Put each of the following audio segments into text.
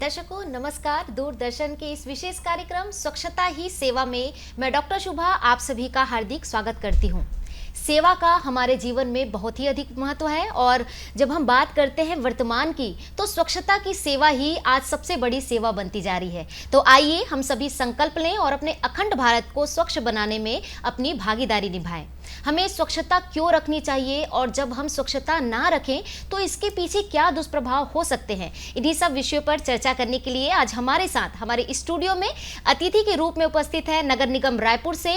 दर्शकों नमस्कार। दूरदर्शन के इस विशेष कार्यक्रम स्वच्छता ही सेवा में मैं डॉक्टर शुभा आप सभी का हार्दिक स्वागत करती हूँ। सेवा का हमारे जीवन में बहुत ही अधिक महत्व है और जब हम बात करते हैं वर्तमान की तो स्वच्छता की सेवा ही आज सबसे बड़ी सेवा बनती जा रही है। तो आइए हम सभी संकल्प लें और अपने अखंड भारत को स्वच्छ बनाने में अपनी भागीदारी निभाएं। हमें स्वच्छता क्यों रखनी चाहिए और जब हम स्वच्छता ना रखें तो इसके पीछे क्या दुष्प्रभाव हो सकते हैं, इन्हीं सब विषयों पर चर्चा करने के लिए आज हमारे साथ हमारे स्टूडियो में अतिथि के रूप में उपस्थित है नगर निगम रायपुर से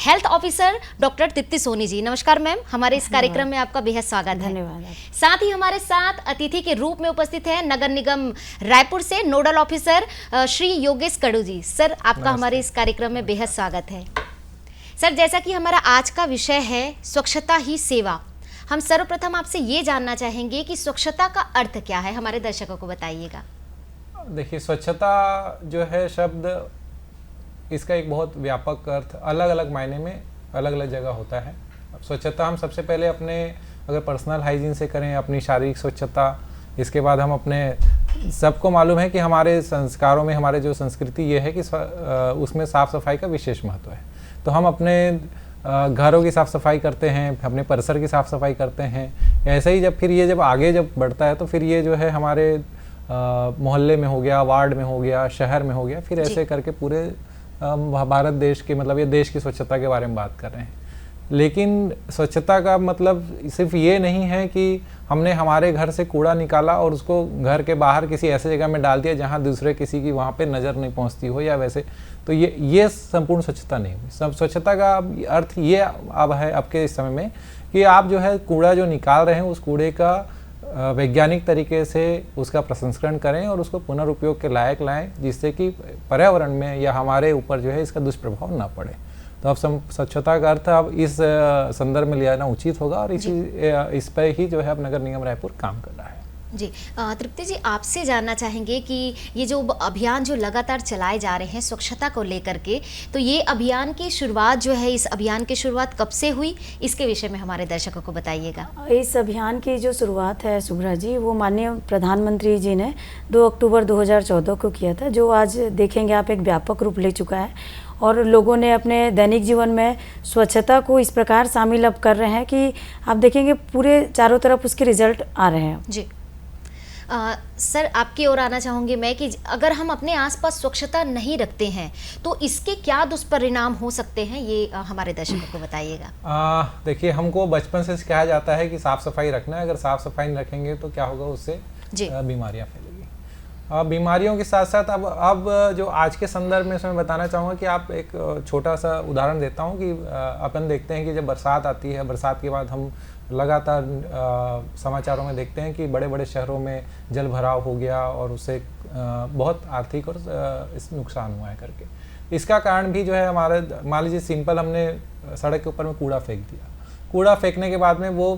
health officer doctor Deepti Soni ji. नमस्कार मैम, हमारे इस कार्यक्रम में आपका बेहद स्वागत है। धन्यवाद। साथ ही हमारे साथ अतिथि के रूप में उपस्थित है नगर निगम रायपुर से नोडल ऑफिसर श्री योगेश कडू जी। सर आपका हमारे इस कार्यक्रम में बेहद स्वागत है। सर जैसा कि हमारा आज का विषय है स्वच्छता ही सेवा, हम सर्वप्रथम आपसे ये जानना चाहेंगे कि स्वच्छता का अर्थ क्या है, हमारे दर्शकों को बताइएगा। देखिए, स्वच्छता जो है शब्द, इसका एक बहुत व्यापक अर्थ अलग अलग मायने में अलग अलग जगह होता है। अब स्वच्छता हम सबसे पहले अपने अगर पर्सनल हाइजीन से करें, अपनी शारीरिक स्वच्छता, इसके बाद हम अपने सबको मालूम है कि हमारे संस्कारों में हमारे जो संस्कृति ये है कि उसमें साफ़ सफाई का विशेष महत्व है। तो हम अपने घरों की साफ़ सफाई करते हैं, अपने परिसर की साफ़ सफाई करते हैं। ऐसे ही जब आगे बढ़ता है तो फिर ये जो है हमारे मोहल्ले में हो गया, वार्ड में हो गया, शहर में हो गया, फिर ऐसे करके पूरे भारत देश के, मतलब ये देश की स्वच्छता के बारे में बात कर रहे हैं। लेकिन स्वच्छता का मतलब सिर्फ ये नहीं है कि हमने हमारे घर से कूड़ा निकाला और उसको घर के बाहर किसी ऐसे जगह में डाल दिया जहाँ दूसरे किसी की वहाँ पे नज़र नहीं पहुँचती हो या वैसे, तो ये संपूर्ण स्वच्छता नहीं हुई। सब स्वच्छता का अर्थ ये अब है अब के इस समय में कि आप जो है कूड़ा जो निकाल रहे हैं उस कूड़े का वैज्ञानिक तरीके से उसका प्रसंस्करण करें और उसको पुनर्उपयोग के लायक लाएं, जिससे कि पर्यावरण में या हमारे ऊपर जो है इसका दुष्प्रभाव ना पड़े। तो अब स्वच्छता का अर्थ अब इस संदर्भ में लिया जाना उचित होगा और इस पर ही जो है अब नगर निगम रायपुर काम कर रहा है। जी तृप्ति जी, आपसे जानना चाहेंगे कि ये जो अभियान जो लगातार चलाए जा रहे हैं स्वच्छता को लेकर के, तो ये अभियान की शुरुआत जो है, इस अभियान की शुरुआत कब से हुई, इसके विषय में हमारे दर्शकों को बताइएगा। इस अभियान की जो शुरुआत है सुभ्रा जी, वो माननीय प्रधानमंत्री जी ने 2 अक्टूबर 2014 को किया था, जो आज देखेंगे आप एक व्यापक रूप ले चुका है और लोगों ने अपने दैनिक जीवन में स्वच्छता को इस प्रकार शामिल अब कर रहे हैं कि आप देखेंगे पूरे चारों तरफ उसके रिजल्ट आ रहे हैं। जी सर, आपकी ओर आना चाहूँगी मैं कि अगर हम अपने आसपास स्वच्छता नहीं रखते हैं तो इसके क्या दुष्परिणाम हो सकते हैं, ये हमारे दर्शकों को बताइएगा। देखिए, हमको बचपन से सिखाया जाता है कि साफ़ सफाई रखना है, अगर साफ़ सफाई नहीं रखेंगे तो क्या होगा, उससे बीमारियाँ फैलेगी। बीमारियों के साथ साथ अब जो आज के संदर्भ में मैं बताना चाहूँगा कि आप एक छोटा सा उदाहरण देता हूँ कि अपन देखते हैं कि जब बरसात आती है, बरसात के बाद हम लगातार समाचारों में देखते हैं कि बड़े बड़े शहरों में जल भराव हो गया और उससे बहुत आर्थिक और नुकसान हुआ है करके। इसका कारण भी जो है हमारे, मान लीजिए सिंपल, हमने सड़क के ऊपर में कूड़ा फेंक दिया। कूड़ा फेंकने के बाद में वो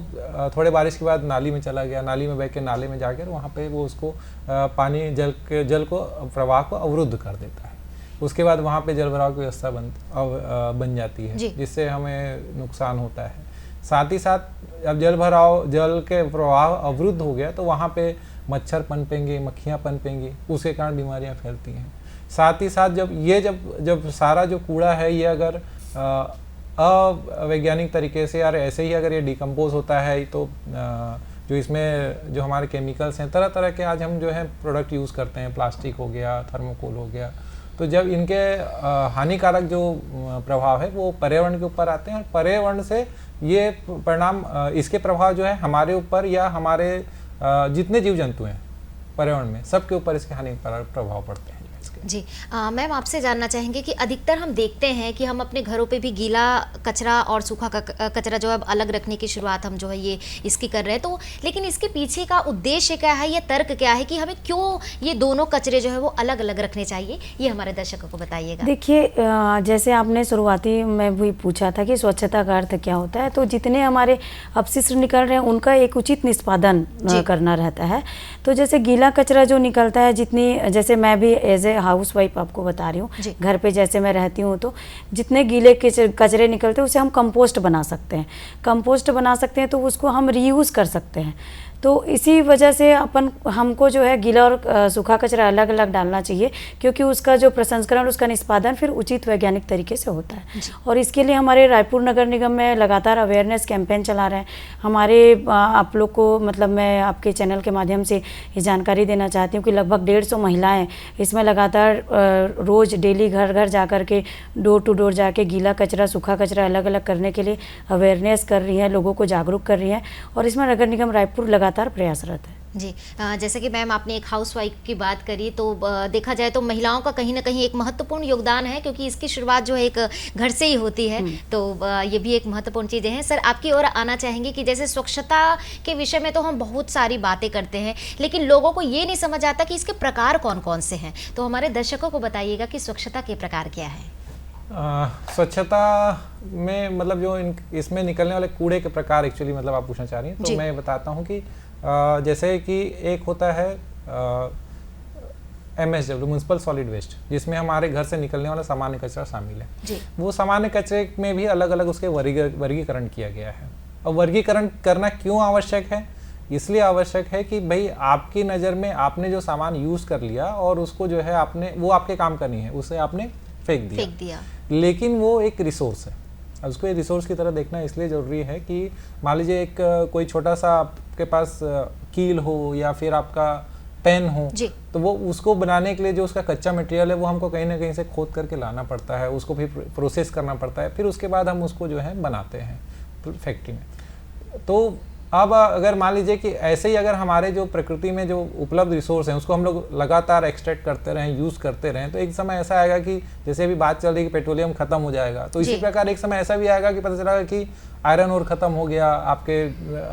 थोड़े बारिश के बाद नाली में चला गया, नाली में बह के नाले में जाकर वहाँ पे वो उसको पानी जल को प्रवाह को अवरुद्ध कर देता है। उसके बाद वहाँ पे जल भराव की व्यवस्था बन जाती है, जिससे हमें नुकसान होता है। साथ ही साथ अब जल के प्रवाह अवरुद्ध हो गया तो वहाँ पे मच्छर पनपेंगे, मक्खियाँ पनपेंगी, उसके कारण बीमारियाँ फैलती हैं। साथ ही साथ जब सारा जो कूड़ा है ये अगर अवैज्ञानिक तरीके से या ऐसे ही अगर ये डिकम्पोज होता है तो जो इसमें जो हमारे केमिकल्स हैं, तरह तरह के आज हम जो है प्रोडक्ट यूज़ करते हैं, प्लास्टिक हो गया, थर्मोकोल हो गया, तो जब इनके हानिकारक जो प्रभाव है वो पर्यावरण के ऊपर आते हैं और पर्यावरण से ये परिणाम, इसके प्रभाव जो है हमारे ऊपर या हमारे जितने जीव जंतु हैं पर्यावरण में, सबके ऊपर इसके हानिकारक प्रभाव पड़ते हैं। जी मैम, आपसे जानना चाहेंगे कि अधिकतर हम देखते हैं कि हम अपने घरों पे भी गीला कचरा और सूखा कचरा जो है अलग रखने की शुरुआत हम जो है ये इसकी कर रहे हैं, तो लेकिन इसके पीछे का उद्देश्य क्या है, ये तर्क क्या है कि हमें क्यों ये दोनों कचरे जो है वो अलग अलग रखने चाहिए, ये हमारे दर्शकों को बताइएगा। देखिए, जैसे आपने शुरुआती में भी पूछा था कि स्वच्छता का अर्थ क्या होता है, तो जितने हमारे अपशिष्ट निकल रहे हैं उनका एक उचित निष्पादन करना रहता है। तो जैसे गीला कचरा जो निकलता है, जैसे मैं भी एज ए हाउस वाइफ आपको बता रही जी। हूँ, घर पे जैसे मैं रहती हूँ, तो जितने गीले कचरे निकलते हैं उसे हम कंपोस्ट बना सकते हैं। कंपोस्ट बना सकते हैं तो उसको हम रीयूज़ कर सकते हैं। तो इसी वजह से हमको जो है गीला और सूखा कचरा अलग अलग डालना चाहिए, क्योंकि उसका जो प्रसंस्करण, उसका निष्पादन फिर उचित वैज्ञानिक तरीके से होता है। और इसके लिए हमारे रायपुर नगर निगम में लगातार अवेयरनेस कैंपेन चला रहे हैं। हमारे आप लोग को मतलब मैं आपके चैनल के माध्यम से ये जानकारी देना चाहती हूँ कि लगभग 150 महिलाएं इसमें लगातार रोज़ डेली घर घर जा कर के, डोर टू डोर जाके गीला कचरा सूखा कचरा अलग अलग करने के लिए अवेयरनेस कर रही हैं, लोगों को जागरूक कर रही हैं। और इसमें नगर निगम रायपुर लगातार प्रयासरत है। जी, जैसे कि मैम आपने एक हाउसवाइफ की बात करी, तो देखा जाए तो महिलाओं का कहीं ना कहीं एक महत्वपूर्ण योगदान है, क्योंकि इसकी शुरुआत जो है एक घर से ही होती है। तो ये भी एक महत्वपूर्ण चीज़ें हैं। सर, आपकी ओर आना चाहेंगे कि जैसे स्वच्छता के विषय में तो हम बहुत सारी बातें करते हैं, लेकिन लोगों को ये नहीं समझ आता कि इसके प्रकार कौन कौन से हैं। तो हमारे दर्शकों को बताइएगा कि स्वच्छता के प्रकार क्या है। स्वच्छता में मतलब जो इसमें निकलने वाले कूड़े के प्रकार एक्चुअली मतलब आप पूछना चाह रही हैं, तो मैं बताता हूँ कि जैसे कि एक होता है MSW, म्यूनसिपल सॉलिड वेस्ट, जिसमें हमारे घर से निकलने वाला सामान्य कचरा शामिल है। वो सामान्य कचरे में भी अलग अलग उसके वर्गीकरण किया गया है। और वर्गीकरण करना क्यों आवश्यक है? इसलिए आवश्यक है कि भाई आपकी नज़र में आपने जो सामान यूज़ कर लिया और उसको जो है आपने, वो आपके काम का नहीं है, उसे आपने फेंक दिया। लेकिन वो एक रिसोर्स है, उसको एक रिसोर्स की तरह देखना इसलिए ज़रूरी है कि मान लीजिए एक कोई छोटा सा आपके पास कील हो या फिर आपका पेन हो, तो वो उसको बनाने के लिए जो उसका कच्चा मटेरियल है वो हमको कहीं ना कहीं से खोद करके लाना पड़ता है, उसको फिर प्रोसेस करना पड़ता है, फिर उसके बाद हम उसको जो है बनाते हैं फैक्ट्री में। तो अब अगर मान लीजिए कि ऐसे ही अगर हमारे जो प्रकृति में जो उपलब्ध रिसोर्स हैं उसको हम लोग लगातार एक्सट्रैक्ट करते रहें, यूज़ करते रहें, तो एक समय ऐसा आएगा कि जैसे अभी बात चल रही है कि पेट्रोलियम खत्म हो जाएगा, तो इसी प्रकार एक समय ऐसा भी आएगा कि पता चला कि आयरन और ख़त्म हो गया, आपके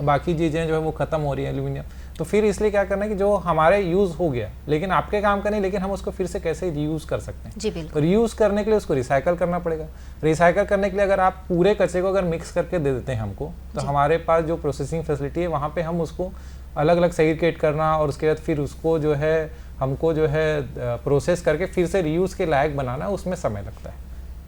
बाकी चीज़ें जो है वो ख़त्म हो रही है, एल्यूमिनियम। तो फिर इसलिए क्या करना है कि जो हमारे यूज़ हो गया लेकिन आपके काम का नहीं, लेकिन हम उसको फिर से कैसे रीयूज़ कर सकते हैं। जी बिल्कुल। तो रीयूज़ करने के लिए उसको रिसाइकल करना पड़ेगा। रिसाइकल करने के लिए अगर आप पूरे कचरे को अगर मिक्स करके दे देते हैं हमको, तो हमारे पास जो प्रोसेसिंग फैसिलिटी है वहाँ पे हम उसको अलग अलग सेग्रीगेट करना और उसके बाद फिर उसको जो है हमको जो है प्रोसेस करके फिर से रीयूज़ के लायक बनाना, उसमें समय लगता है,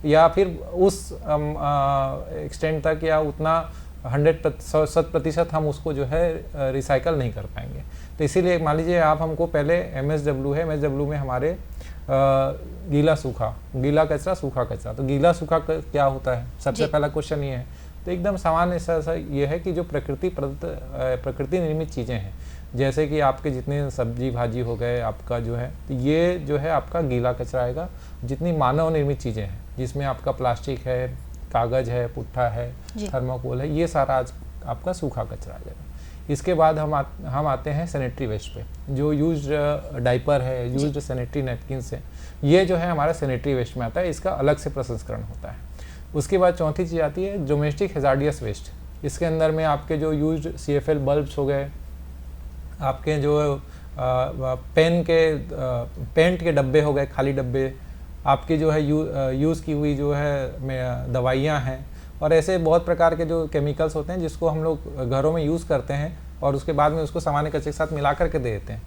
या फिर उस एक्सटेंट तक या उतना 100% हम उसको जो है रिसाइकल नहीं कर पाएंगे। तो इसीलिए मान लीजिए आप हमको पहले MSW है, MSW में हमारे गीला कचरा सूखा कचरा। तो गीला सूखा क्या होता है, सबसे पहला क्वेश्चन ये है। तो एकदम सामान्य सा ये है कि जो प्रकृति निर्मित चीज़ें हैं, जैसे कि आपके जितने सब्जी भाजी हो गए आपका जो है, तो ये जो है आपका गीला कचरा आएगा। जितनी मानव निर्मित चीज़ें हैं जिसमें आपका प्लास्टिक है, कागज़ है, पुट्ठा है, थर्माकोल है, ये सारा आज आपका सूखा कचरा आ जाएगा। इसके बाद हम आते हैं सैनिटरी वेस्ट पे, जो यूज्ड डाइपर है, यूज्ड सैनिटरी नैपकिन्स है, ये जो है हमारा सैनिटरी वेस्ट में आता है, इसका अलग से प्रसंस्करण होता है। उसके बाद चौथी चीज़ आती है डोमेस्टिक हैजार्डियस वेस्ट। इसके अंदर में आपके जो यूज्ड CFL बल्ब्स हो गए, आपके जो पेंट के डब्बे हो गए, खाली डब्बे, आपकी जो है यूज़ की हुई जो है दवाइयाँ हैं, और ऐसे बहुत प्रकार के जो केमिकल्स होते हैं जिसको हम लोग घरों में यूज़ करते हैं और उसके बाद में उसको सामान्य कचरे के साथ मिला करके दे देते हैं।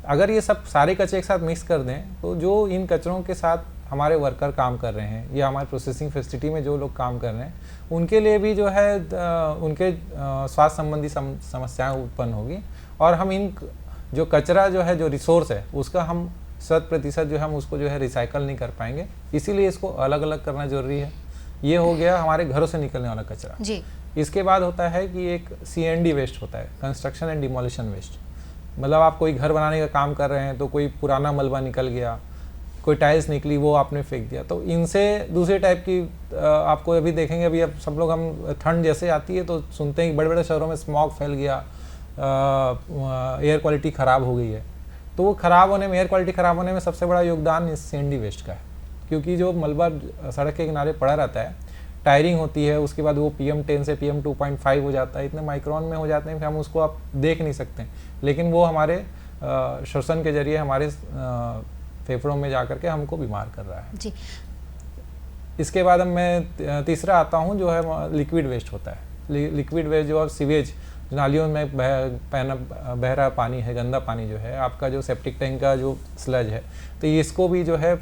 अगर ये सब सारे कचरे के साथ मिक्स कर दें, तो जो इन कचरों के साथ हमारे वर्कर काम कर रहे हैं या हमारे प्रोसेसिंग फैसिलिटी में जो लोग काम कर रहे हैं, उनके लिए भी जो है उनके स्वास्थ्य संबंधी समस्याएँ उत्पन्न होगी। और हम इन जो कचरा जो है, जो रिसोर्स है, उसका हम 100% जो है हम उसको जो है रिसाइकल नहीं कर पाएंगे। इसीलिए इसको अलग अलग करना जरूरी है। ये हो गया हमारे घरों से निकलने वाला कचरा जी। इसके बाद होता है कि एक CND वेस्ट होता है, कंस्ट्रक्शन एंड डिमोलिशन वेस्ट। मतलब आप कोई घर बनाने का काम कर रहे हैं तो कोई पुराना मलबा निकल गया, कोई टाइल्स निकली, वो आपने फेंक दिया। तो इनसे दूसरे टाइप की आपको अभी देखेंगे, अभी अब सब लोग हम ठंड जैसे आती है तो सुनते हैं कि बड़े बड़े शहरों में स्मॉग फैल गया, एयर क्वालिटी ख़राब हो गई है। तो वो ख़राब होने में, एयर क्वालिटी ख़राब होने में सबसे बड़ा योगदान इस CND वेस्ट का है, क्योंकि जो मलबा सड़क के किनारे पड़ा रहता है, टायरिंग होती है, उसके बाद वो PM10 से PM 2.5 हो जाता है, इतने माइक्रोन में हो जाते हैं कि हम उसको आप देख नहीं सकते, लेकिन वो हमारे श्वसन के जरिए हमारे फेफड़ों में जा करके हमको बीमार कर रहा है जी। इसके बाद मैं तीसरा आता हूँ, जो है लिक्विड वेस्ट होता है। लिक्विड वेस्ट जो सीवेज नालियों में बह रहा पानी है, गंदा पानी जो है, आपका जो सेप्टिक टैंक का जो स्लज है, तो इसको भी जो है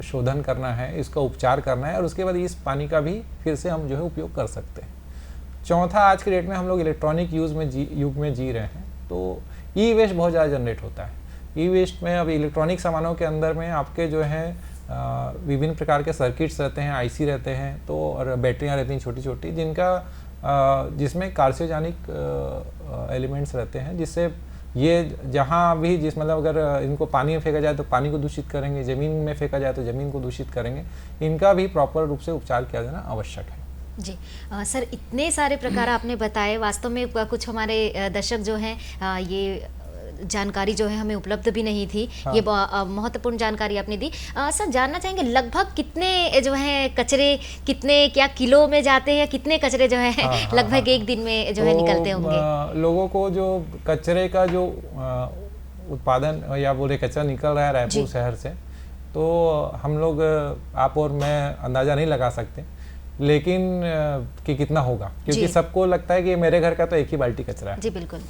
शोधन करना है, इसका उपचार करना है और उसके बाद इस पानी का भी फिर से हम जो है उपयोग कर सकते हैं। चौथा, आज के डेट में हम लोग इलेक्ट्रॉनिक युग में जी रहे हैं, तो ई वेस्ट बहुत ज़्यादा जनरेट होता है। ई वेस्ट में अब इलेक्ट्रॉनिक सामानों के अंदर में आपके जो है विभिन्न प्रकार के सर्किट्स रहते हैं, आईसी रहते हैं, तो और बैटरियाँ रहती हैं छोटी छोटी, जिसमें कार्सियोजेनिक एलिमेंट्स रहते हैं, जिससे ये जहाँ भी मतलब अगर इनको पानी में फेंका जाए तो पानी को दूषित करेंगे, ज़मीन में फेंका जाए तो ज़मीन को दूषित करेंगे। इनका भी प्रॉपर रूप से उपचार किया जाना आवश्यक है। जी सर, इतने सारे प्रकार आपने बताए, वास्तव में कुछ हमारे दर्शक जो हैं ये जानकारी जो है हमें उपलब्ध भी नहीं थी। हाँ। ये महत्वपूर्ण जानकारी आपने दी। सर, जानना चाहेंगे लगभग कितने जो है कचरे कितने क्या किलो में जाते हैं, कितने कचरे जो है हाँ, लगभग हाँ, एक दिन में जो है निकलते होंगे? लोगों को जो कचरे का जो उत्पादन या बोले कचरा निकल रहा है रायपुर शहर से, तो हम लोग आप और मैं अंदाजा नहीं लगा सकते, लेकिन कि कितना होगा, क्योंकि सबको लगता है कि मेरे घर का तो एक ही बाल्टी कचरा है। जी बिल्कुल।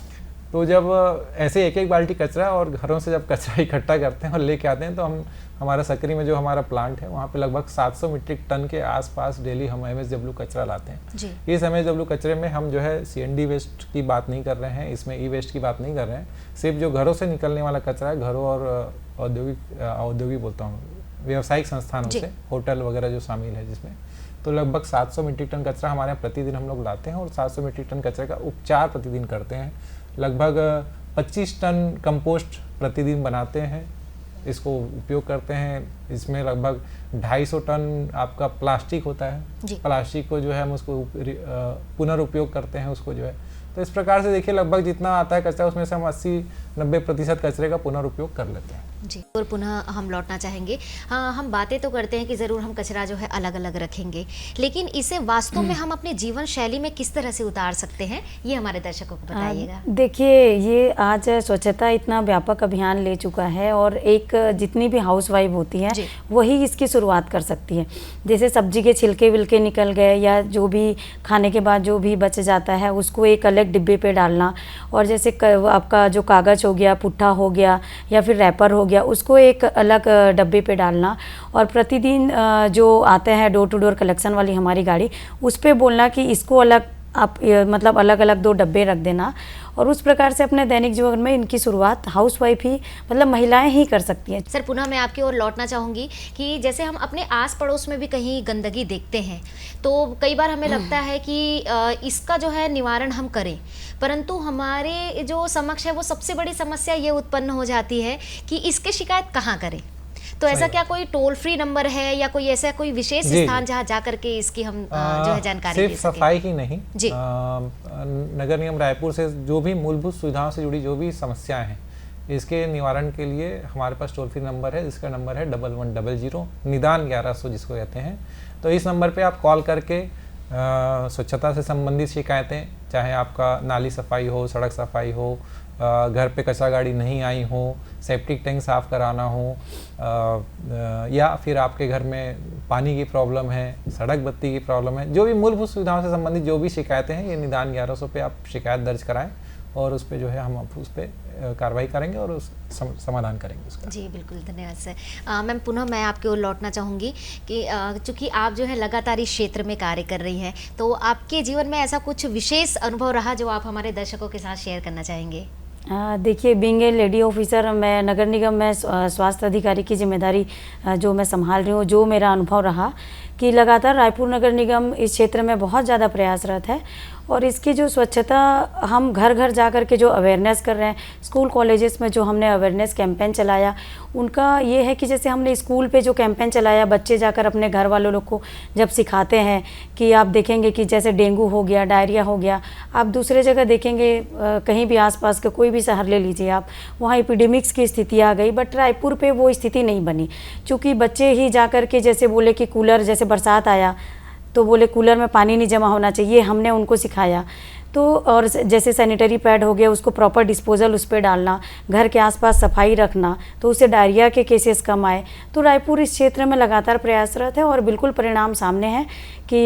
तो जब ऐसे एक एक बाल्टी कचरा और घरों से जब कचरा इकट्ठा करते हैं और लेके आते हैं, तो हमारा सकरी में जो हमारा प्लांट है वहाँ पे लगभग 700 मीट्रिक टन के आसपास डेली हम MSW कचरा लाते हैं जी। इस MSW कचरे में हम जो है CND वेस्ट की बात नहीं कर रहे हैं, इसमें ई वेस्ट की बात नहीं कर रहे हैं, सिर्फ जो घरों से निकलने वाला कचरा है, घरों और औद्योगिक बोलता हूँ, व्यावसायिक संस्थानों से, होटल वगैरह जो शामिल है जिसमें, तो लगभग 700 मीट्रिक टन कचरा हमारे यहाँ प्रतिदिन हम लोग लाते हैं और 700 मीट्रिक टन कचरे का उपचार प्रतिदिन करते हैं। लगभग 25 टन कंपोस्ट प्रतिदिन बनाते हैं, इसको उपयोग करते हैं। इसमें लगभग 250 टन आपका प्लास्टिक होता है, प्लास्टिक को जो है हम उसको पुनर्उपयोग करते हैं उसको जो है। तो इस प्रकार से देखिए लगभग जितना आता है कचरा उसमें से हम 80-90% कचरे का पुनर्उपयोग कर लेते हैं जी। और पुनः हम लौटना चाहेंगे। हाँ, हम बातें तो करते हैं कि ज़रूर हम कचरा जो है अलग अलग रखेंगे, लेकिन इसे वास्तव में हम अपने जीवन शैली में किस तरह से उतार सकते हैं, ये हमारे दर्शकों को बताइएगा। देखिए, ये आज स्वच्छता इतना व्यापक अभियान ले चुका है और एक जितनी भी हाउसवाइफ होती है वही इसकी शुरुआत कर सकती है। जैसे सब्जी के छिलके विलके निकल गए या जो भी खाने के बाद जो भी बच जाता है उसको एक अलग डिब्बे पे डालना, और जैसे आपका जो कागज़ हो गया, पुट्ठा हो गया या फिर रैपर हो गया, उसको एक अलग डब्बे पे डालना, और प्रतिदिन जो आते हैं डोर टू डोर कलेक्शन वाली हमारी गाड़ी, उस पे बोलना कि इसको अलग आप मतलब अलग अलग 2 डब्बे रख देना। और उस प्रकार से अपने दैनिक जीवन में इनकी शुरुआत हाउसवाइफ ही मतलब महिलाएं ही कर सकती हैं। सर, पुनः मैं आपकी ओर लौटना चाहूँगी कि जैसे हम अपने आस पड़ोस में भी कहीं गंदगी देखते हैं तो कई बार हमें लगता है कि इसका जो है निवारण हम करें, परंतु हमारे जो समक्ष है वो सबसे बड़ी समस्या ये उत्पन्न हो जाती है कि इसकी शिकायत कहाँ करें। तो ऐसा क्या कोई टोल फ्री नंबर है या कोई ऐसा कोई विशेष स्थान जहाँ जा करके इसकी हम जो है जानकारी सिर्फ सफाई ही नहीं जी, नगर निगम रायपुर से जो भी मूलभूत सुविधाओं से जुड़ी जो भी समस्याएं हैं, इसके निवारण के लिए हमारे पास टोल फ्री नंबर है, जिसका नंबर है 1100 निदान 1100 जिसको कहते हैं। तो इस नंबर पे आप कॉल करके स्वच्छता से संबंधित शिकायतें, चाहे आपका नाली सफाई हो, सड़क सफाई हो, घर पे कचरा गाड़ी नहीं आई हो, सेप्टिक टैंक साफ़ कराना हो, या फिर आपके घर में पानी की प्रॉब्लम है, सड़क बत्ती की प्रॉब्लम है, जो भी मूलभूत सुविधाओं से संबंधित जो भी शिकायतें हैं, ये निदान 1100 पे आप शिकायत दर्ज कराएं और उस पर जो है हम उस पर कार्रवाई करेंगे और उस समाधान करेंगे उसका। जी बिल्कुल, धन्यवाद सर। मैम, पुनः मैं आपकी ओर लौटना चाहूँगी कि चूँकि आप जो है लगातार इस क्षेत्र में कार्य कर रही हैं, तो आपके जीवन में ऐसा कुछ विशेष अनुभव रहा जो आप हमारे दर्शकों के साथ शेयर करना चाहेंगे? देखिए, बीइंग ए लेडी ऑफिसर, मैं नगर निगम में स्वास्थ्य अधिकारी की जिम्मेदारी जो मैं संभाल रही हूँ, जो मेरा अनुभव रहा कि लगातार रायपुर नगर निगम इस क्षेत्र में बहुत ज़्यादा प्रयासरत है और इसकी जो स्वच्छता हम घर घर जा कर के जो अवेयरनेस कर रहे हैं, स्कूल कॉलेजेस में जो हमने अवेयरनेस कैंपेन चलाया, उनका ये है कि जैसे हमने स्कूल पे जो कैंपेन चलाया, बच्चे जाकर अपने घर वालों लोग को जब सिखाते हैं कि आप देखेंगे कि जैसे डेंगू हो गया, डायरिया हो गया, आप दूसरे जगह देखेंगे कहीं भी आसपास के कोई भी शहर ले लीजिए आप, वहाँ एपिडेमिक्स की स्थिति आ गई, बट रायपुर पे वो स्थिति नहीं बनी, क्योंकि बच्चे ही जा कर के जैसे बोले कि कूलर, जैसे बरसात आया तो बोले कूलर में पानी नहीं जमा होना चाहिए, हमने उनको सिखाया। तो और जैसे सैनिटरी पैड हो गया, उसको प्रॉपर डिस्पोजल उस पर डालना, घर के आसपास सफाई रखना, तो उससे डायरिया के केसेस कम आए। तो रायपुर इस क्षेत्र में लगातार प्रयासरत है और बिल्कुल परिणाम सामने हैं कि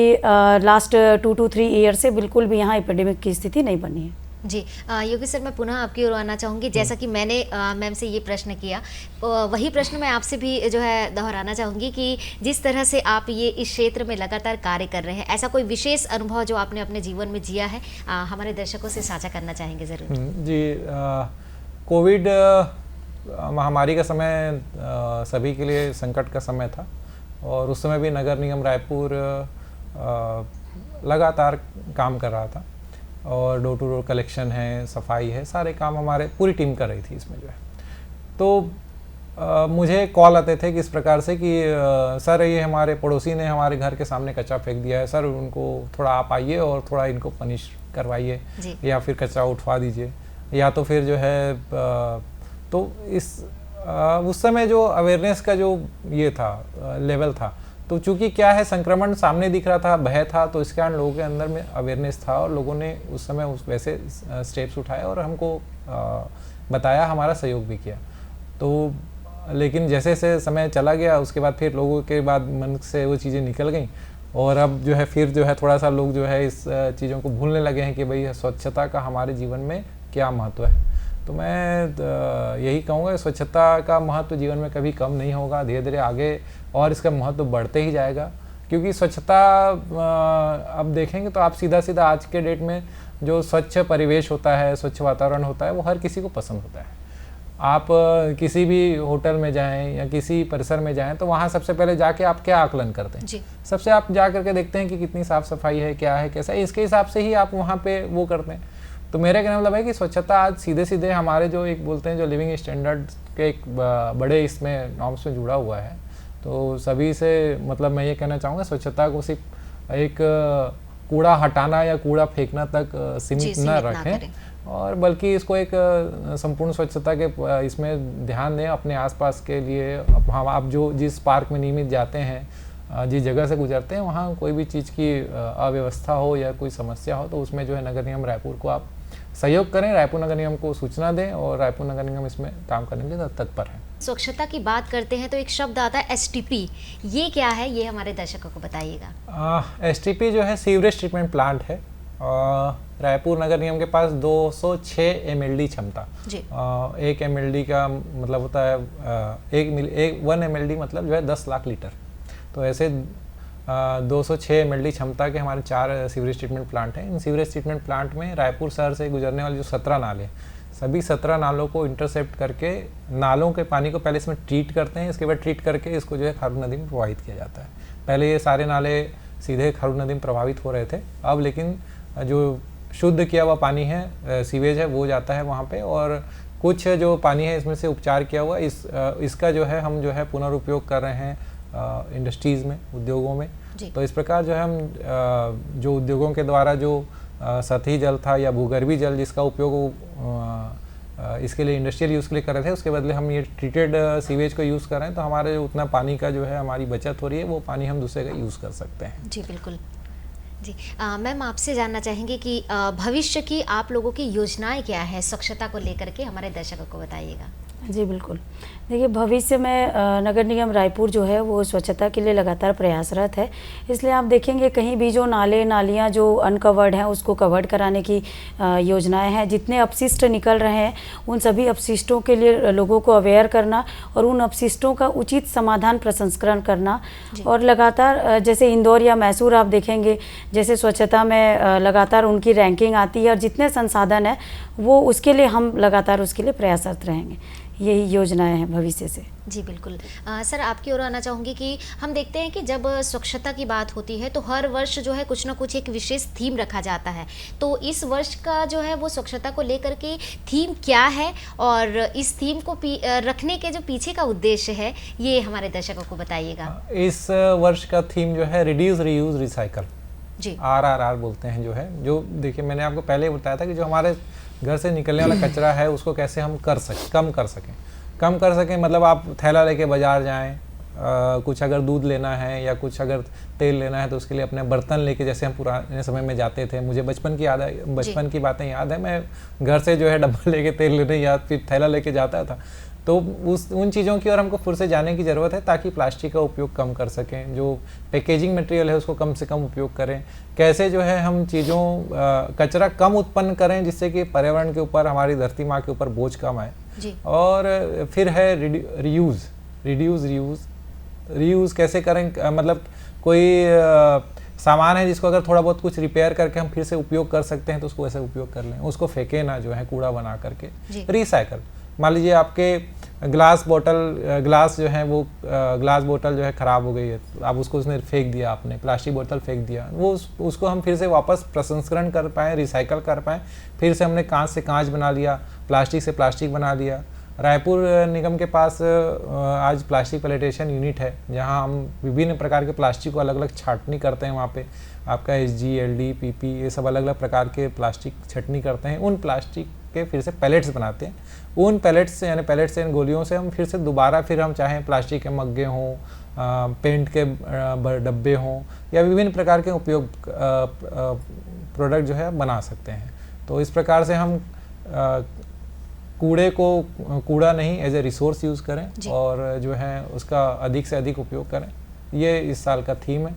लास्ट 2 to 3 ईयर से बिल्कुल भी यहाँ एपिडेमिक की स्थिति नहीं बनी है। जी योगी सर, मैं पुनः आपकी ओर आना चाहूँगी। जैसा कि मैंने मैम से ये प्रश्न किया, वही प्रश्न मैं आपसे भी जो है दोहराना चाहूँगी कि जिस तरह से आप ये इस क्षेत्र में लगातार कार्य कर रहे हैं, ऐसा कोई विशेष अनुभव जो आपने अपने जीवन में जिया है हमारे दर्शकों से साझा करना चाहेंगे ज़रूर। जी, कोविड महामारी का समय सभी के लिए संकट का समय था और उस समय भी नगर निगम रायपुर लगातार काम कर रहा था और डोर टू डोर कलेक्शन है, सफाई है, सारे काम हमारे पूरी टीम कर रही थी इसमें जो है। तो मुझे कॉल आते थे कि इस प्रकार से कि सर ये हमारे पड़ोसी ने हमारे घर के सामने कचरा फेंक दिया है, सर उनको थोड़ा आप आइए और थोड़ा इनको पनिश करवाइए या फिर कचरा उठवा दीजिए, या तो फिर जो है तो उस समय जो अवेयरनेस का जो ये था लेवल था, तो चूंकि क्या है संक्रमण सामने दिख रहा था, भय था, तो इसके कारण लोगों के अंदर में अवेयरनेस था और लोगों ने उस समय वैसे स्टेप्स उठाए और हमको बताया, हमारा सहयोग भी किया। तो लेकिन जैसे जैसे समय चला गया उसके बाद फिर लोगों के बाद मन से वो चीज़ें निकल गई और अब जो है फिर जो है थोड़ा सा लोग जो है इस चीज़ों को भूलने लगे हैं कि भाई स्वच्छता का हमारे जीवन में क्या महत्व है। तो मैं यही कहूँगा स्वच्छता का महत्व जीवन में कभी कम नहीं होगा, धीरे धीरे आगे और इसका महत्व बढ़ते ही जाएगा, क्योंकि स्वच्छता अब देखेंगे तो आप सीधा सीधा आज के डेट में जो स्वच्छ परिवेश होता है, स्वच्छ वातावरण होता है, वो हर किसी को पसंद होता है। आप किसी भी होटल में जाएं या किसी परिसर में जाएं तो वहाँ सबसे पहले जाके आप क्या आकलन करते हैं जी। सबसे आप जा करके देखते हैं कि कितनी साफ़ सफाई है, क्या है, कैसा है, इसके हिसाब से ही आप वहाँ पे वो करते हैं। तो मेरा कहना मतलब है कि स्वच्छता आज सीधे सीधे हमारे जो एक बोलते हैं जो लिविंग स्टैंडर्ड के एक बड़े इसमें नॉर्म्स में जुड़ा हुआ है। तो सभी से मतलब मैं ये कहना चाहूँगा स्वच्छता को सिर्फ एक कूड़ा हटाना या कूड़ा फेंकना तक सीमित न रखें और बल्कि इसको एक संपूर्ण स्वच्छता के इसमें ध्यान दें। अपने आसपास के लिए आप जो जिस पार्क में नियमित जाते हैं, जिस जगह से गुजरते हैं, वहाँ कोई भी चीज़ की अव्यवस्था हो या कोई समस्या हो तो उसमें जो है नगर निगम रायपुर को आप सहयोग करें, रायपुर नगर निगम को सूचना दें और रायपुर नगर निगम इसमें काम करने के लिए तत्पर है। स्वच्छता की बात करते हैं तो एक शब्द आता है STP, ये क्या है, ये हमारे दर्शकों को बताइएगा। STP जो है सीवरेज ट्रीटमेंट प्लांट है। रायपुर नगर निगम के पास 206 MLD क्षमता, 1 MLD का मतलब होता है 1 MLD मतलब जो है 10 लाख लीटर। तो ऐसे 206 MLD क्षमता के हमारे 4 सीवरेज ट्रीटमेंट प्लांट हैं। इन सीवरेज ट्रीटमेंट प्लांट में रायपुर शहर से गुजरने वाले जो 17 नाले, सभी 17 नालों को इंटरसेप्ट करके नालों के पानी को पहले इसमें ट्रीट करते हैं, इसके बाद ट्रीट करके इसको जो है खारून नदी में प्रवाहित किया जाता है। पहले ये सारे नाले सीधे खारून नदी में प्रभावित हो रहे थे, अब लेकिन जो शुद्ध किया हुआ पानी है, सीवेज है, वो जाता है वहाँ पे और कुछ जो पानी है इसमें से उपचार किया हुआ इसका जो है हम जो है पुनर्उपयोग कर रहे हैं इंडस्ट्रीज़ में, उद्योगों में। तो इस प्रकार जो है हम जो उद्योगों के द्वारा जो सतही जल था या भूगर्भी जल जिसका उपयोग इसके लिए इंडस्ट्रियल यूज़ के लिए कर रहे थे, उसके बदले हम ये ट्रीटेड सीवेज को यूज़ कर रहे हैं। तो हमारे उतना पानी का जो है हमारी बचत हो रही है, वो पानी हम दूसरे का यूज़ कर सकते हैं। जी बिल्कुल। जी मैम, आपसे जानना चाहेंगे कि भविष्य की आप लोगों की योजनाएं क्या है स्वच्छता को लेकर के, हमारे दर्शकों को बताइएगा। जी बिल्कुल, देखिए भविष्य में नगर निगम रायपुर जो है वो स्वच्छता के लिए लगातार प्रयासरत है। इसलिए आप देखेंगे कहीं भी जो नाले नालियाँ जो अनकवर्ड हैं उसको कवर्ड कराने की योजनाएं हैं। जितने अपशिष्ट निकल रहे हैं उन सभी अपशिष्टों के लिए लोगों को अवेयर करना और उन अपशिष्टों का उचित समाधान प्रसंस्करण करना। और लगातार जैसे इंदौर या मैसूर आप देखेंगे जैसे स्वच्छता में लगातार उनकी रैंकिंग आती है और जितने संसाधन हैं वो उसके लिए हम लगातार उसके लिए प्रयासरत रहेंगे। यही योजनाएं हैं भविष्य से। जी बिल्कुल। सर, आपकी ओर आना चाहूँगी कि हम देखते हैं कि जब स्वच्छता की बात होती है तो हर वर्ष जो है कुछ ना कुछ एक विशेष थीम रखा जाता है। तो इस वर्ष का जो है वो स्वच्छता को लेकर के थीम क्या है और इस थीम को रखने के जो पीछे का उद्देश्य है ये हमारे दर्शकों को बताइएगा। इस वर्ष का थीम जो है रिड्यूस रीयूज रिसाइकल, जी RRR बोलते हैं। जो है जो देखिए मैंने आपको पहले ही बताया था कि जो हमारे घर से निकलने वाला कचरा है उसको कैसे हम कम कर सकें मतलब आप थैला लेके बाजार जाएं, कुछ अगर दूध लेना है या कुछ अगर तेल लेना है तो उसके लिए अपने बर्तन लेके, जैसे हम पुराने समय में जाते थे, मुझे बचपन की बातें याद है, मैं घर से जो है डब्बा लेके तेल लेने या फिर थैला लेके जाता था। तो उन चीज़ों की ओर हमको फिर से जाने की ज़रूरत है ताकि प्लास्टिक का उपयोग कम कर सकें, जो पैकेजिंग मटेरियल है उसको कम से कम उपयोग करें, कैसे जो है हम चीज़ों कचरा कम उत्पन्न करें जिससे कि पर्यावरण के ऊपर, हमारी धरती माँ के ऊपर बोझ कम आए। और फिर है रीयूज़ कैसे करें, मतलब कोई सामान है जिसको अगर थोड़ा बहुत कुछ रिपेयर करके हम फिर से उपयोग कर सकते हैं तो उसको वैसे उपयोग कर लें, उसको फेंके ना जो है कूड़ा बना करके। रिसाइकल, मान लीजिए आपके ग्लास जो है वो ग्लास बोतल जो है ख़राब हो गई है, आप उसको उसने फेंक दिया, आपने प्लास्टिक बोतल फेंक दिया, वो उसको हम फिर से वापस प्रसंस्करण कर पाएँ, रिसाइकल कर पाएँ, फिर से हमने कांच से कांच बना लिया, प्लास्टिक से प्लास्टिक बना दिया। रायपुर निगम के पास आज प्लास्टिक पैलेटेशन यूनिट है जहां हम विभिन्न प्रकार के प्लास्टिक को अलग अलग छाटनी करते हैं। वहाँ पे आपका SG, LD, PP ये सब अलग अलग प्रकार के प्लास्टिक छटनी करते हैं, उन प्लास्टिक के फिर से पैलेट्स बनाते हैं। उन पैलेट्स से यानी गोलियों से हम फिर से दोबारा फिर हम चाहें प्लास्टिक के मग्गे हों, पेंट के डब्बे हों या विभिन्न प्रकार के उपयोग प्रोडक्ट जो है बना सकते हैं। तो इस प्रकार से हम कूड़े को कूड़ा नहीं एज ए रिसोर्स यूज़ करें और जो है उसका अधिक से अधिक उपयोग करें, ये इस साल का थीम है।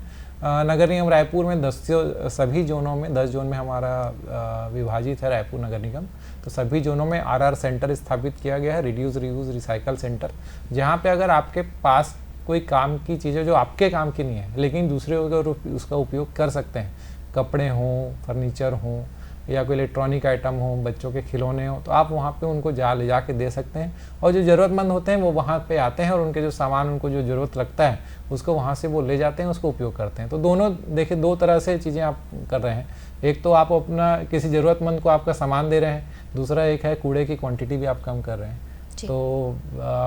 नगर निगम रायपुर में सभी जोनों में 10 जोन में हमारा विभाजित है रायपुर नगर निगम, तो सभी जोनों में RR सेंटर स्थापित किया गया है, रिड्यूस रीयूज़ रिसाइकल सेंटर, जहाँ पे अगर आपके पास कोई काम की चीज़ें जो आपके काम की नहीं है लेकिन दूसरे उसका उपयोग कर सकते हैं, कपड़े हों, फर्नीचर हों या कोई इलेक्ट्रॉनिक आइटम हो, बच्चों के खिलौने हो, तो आप वहाँ पे उनको ले जा के दे सकते हैं। और जो ज़रूरतमंद होते हैं वो वहाँ पे आते हैं और उनके जो सामान उनको जो ज़रूरत लगता है उसको वहाँ से वो ले जाते हैं, उसको उपयोग करते हैं। तो दोनों देखिए, 2 तरह से चीज़ें आप कर रहे हैं। एक तो आप अपना किसी ज़रूरतमंद को आपका सामान दे रहे हैं, दूसरा एक है कूड़े की क्वान्टिटी भी आप कम कर रहे हैं। तो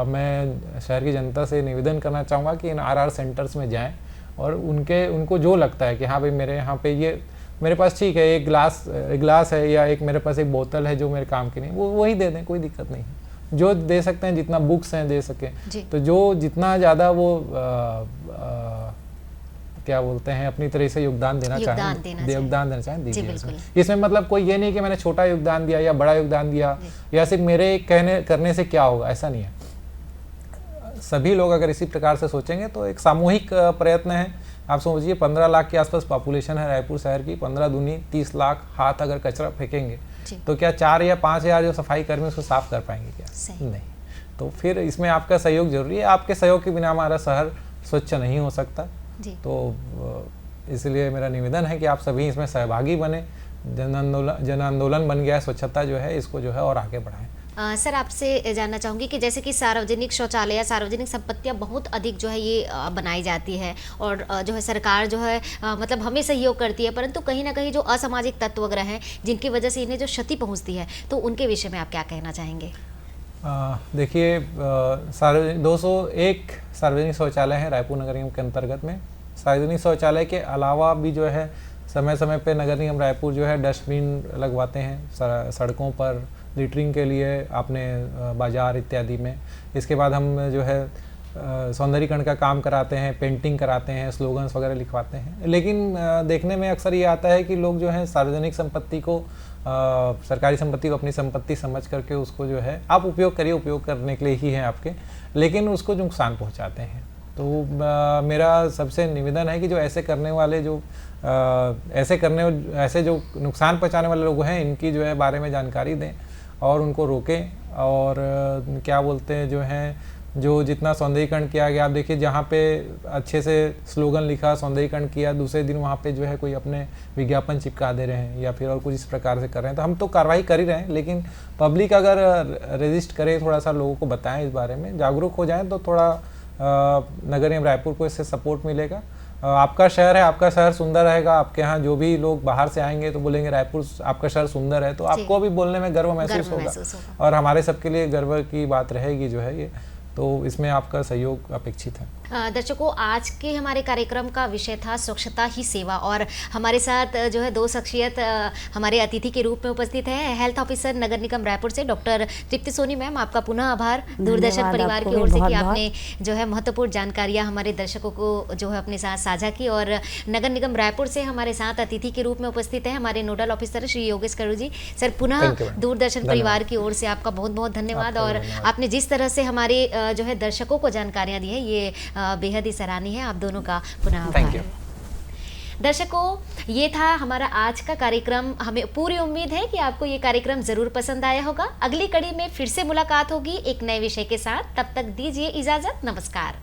मैं शहर की जनता से निवेदन करना चाहूँगा कि इन RR सेंटर्स में जाएँ और उनको जो लगता है कि हाँ भाई मेरे यहाँ पे ये मेरे पास ठीक है, एक गिलास है या एक मेरे पास एक बोतल है जो मेरे काम की नहीं, वो वही दे दें, कोई दिक्कत नहीं है। जो दे सकते हैं, जितना बुक्स हैं दे सकें, तो जो जितना ज़्यादा वो क्या बोलते हैं अपनी तरह से योगदान देना चाहें दीजिए। इसमें मतलब कोई ये नहीं कि मैंने छोटा योगदान दिया या बड़ा योगदान दिया या सिर्फ मेरे करने से क्या होगा, ऐसा नहीं है। सभी लोग अगर इसी प्रकार से सोचेंगे तो एक सामूहिक प्रयत्न है। आप समझिए 15 लाख के आसपास पॉपुलेशन है रायपुर शहर की, 15 दूनी 30 लाख हाथ अगर कचरा फेंकेंगे तो क्या 4 या 5 हज़ार जो सफाई कर्मी उसको साफ कर पाएंगे क्या? नहीं। तो फिर इसमें आपका सहयोग जरूरी है, आपके सहयोग के बिना हमारा शहर स्वच्छ नहीं हो सकता। तो इसलिए मेरा निवेदन है कि आप सभी इसमें सहभागी बने। जन आंदोलन बन गया है स्वच्छता जो है, इसको जो है और आगे बढ़ाएं। सर, आपसे जानना चाहूँगी कि जैसे कि सार्वजनिक शौचालय या सार्वजनिक संपत्तियाँ बहुत अधिक जो है ये बनाई जाती है और जो है सरकार जो है मतलब हमें सहयोग करती है, परंतु कहीं ना कहीं जो असामाजिक तत्व वगैरह हैं जिनकी वजह से इन्हें जो क्षति पहुँचती है, तो उनके विषय में आप क्या कहना चाहेंगे? देखिए, 201 सार्वजनिक शौचालय हैं रायपुर नगर निगम के अंतर्गत में। सार्वजनिक शौचालय के अलावा भी जो है समय समय पे नगर निगम रायपुर जो है डस्टबिन लगवाते हैं सड़कों पर, लिटरिंग के लिए आपने बाज़ार इत्यादि में। इसके बाद हम जो है सौंदर्यीकरण का काम कराते हैं, पेंटिंग कराते हैं, स्लोगन्स वगैरह लिखवाते हैं। लेकिन देखने में अक्सर ये आता है कि लोग जो है सार्वजनिक संपत्ति को, सरकारी संपत्ति को अपनी संपत्ति समझ करके उसको जो है आप उपयोग करिए, उपयोग करने के लिए ही है आपके, लेकिन उसको नुकसान पहुँचाते हैं। तो मेरा सबसे निवेदन है कि जो ऐसे करने वाले ऐसे जो नुकसान पहुँचाने वाले लोग हैं, इनकी जो है बारे में जानकारी दें और उनको रोकें। और क्या बोलते हैं जो हैं, जो जितना सौंदर्यीकरण किया गया, आप देखिए जहाँ पे अच्छे से स्लोगन लिखा, सौंदर्यीकरण किया, दूसरे दिन वहाँ पे जो है कोई अपने विज्ञापन चिपका दे रहे हैं या फिर और कुछ इस प्रकार से कर रहे हैं। तो हम तो कार्रवाई कर ही रहे हैं, लेकिन पब्लिक अगर रजिस्ट करे, थोड़ा सा लोगों को बताएं, इस बारे में जागरूक हो जाएं, तो थोड़ा नगर निगम रायपुर को इससे सपोर्ट मिलेगा। आपका शहर है, आपका शहर सुंदर रहेगा। आपके यहाँ जो भी लोग बाहर से आएंगे तो बोलेंगे रायपुर आपका शहर सुंदर है, तो आपको भी बोलने में गर्व महसूस होगा और हमारे सबके लिए गर्व की बात रहेगी जो है ये। तो इसमें आपका सहयोग अपेक्षित है। दर्शकों, आज के हमारे कार्यक्रम का विषय था स्वच्छता ही सेवा, और हमारे साथ जो है दो शख्सियत हमारे अतिथि के रूप में उपस्थित है। हेल्थ ऑफिसर नगर निगम रायपुर से डॉक्टर तृप्ति सोनी मैम, आपका पुनः आभार दूरदर्शन परिवार की ओर से कि आपने जो है महत्वपूर्ण जानकारियां हमारे दर्शकों को जो है अपने साथ साझा की। और नगर निगम रायपुर से हमारे साथ अतिथि के रूप में उपस्थित है हमारे नोडल ऑफिसर श्री योगेश करू जी। सर, पुनः दूरदर्शन परिवार की ओर से आपका बहुत बहुत धन्यवाद। और आपने जिस तरह से हमारे जो है दर्शकों को जानकारियां दी है, ये बेहद ही सराहनीय है। आप दोनों का पुनः आभार। दर्शकों, ये था हमारा आज का कार्यक्रम। हमें पूरी उम्मीद है कि आपको ये कार्यक्रम जरूर पसंद आया होगा। अगली कड़ी में फिर से मुलाकात होगी एक नए विषय के साथ। तब तक दीजिए इजाजत। नमस्कार।